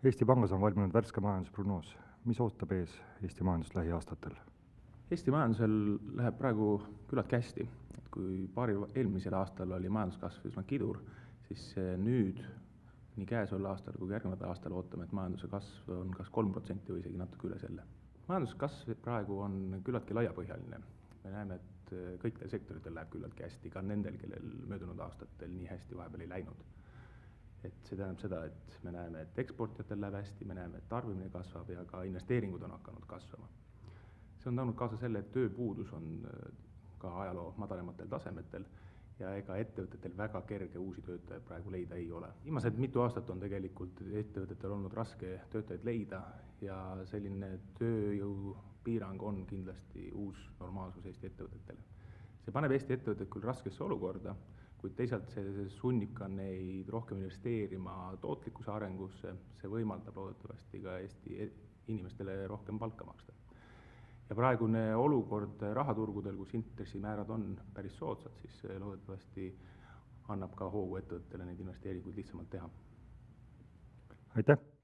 Eesti Pangas on valminud värske majandusprognoos. Mis ootab ees Eesti majandust lähiaastatel? Eesti majandusel läheb praegu küllaltki hästi. Et kui eelmisel aastal oli majanduskasv üsna kidur, siis nüüd nii käesoleval aastal kui järgneval aastal ootame, et majanduse kasv on kas 3% või isegi natuke üle selle. Majanduskasv praegu on küllaltki laiapõhjaline. Me näeme, et kõikidel sektoritel läheb küllaltki hästi, ka nendel, kellel möödunud aastatel nii hästi vahepeal ei läinud. Et see tähendab seda, et me näeme, et eksportijatel läheb hästi, me näeme, et tarbimine kasvab ja ka investeeringud on hakanud kasvama. See on toonud kaasa selle, et tööpuudus on ka ajaloo madalamatel tasemetel ja ega ettevõtetel väga kerge uusi töötajaid praegu leida ei ole. Viimased mitu aastat on tegelikult ettevõtetel olnud raske töötajaid leida ja selline tööjõupiirang on kindlasti uus normaalsus Eesti ettevõtetele. See paneb Eesti ettevõtted küll raskesse olukorda, kuid teisalt see sunnib ka neid rohkem investeerima tootlikkuse arengusse, see võimaldab loodetavasti ka Eesti inimestele rohkem palka maksta. Ja praegune olukord rahaturgudel, kus intressimäärad on päris soodsad, siis loodetavasti annab ka hoogu ettevõttele neid investeeringuid lihtsamalt teha. Aitäh!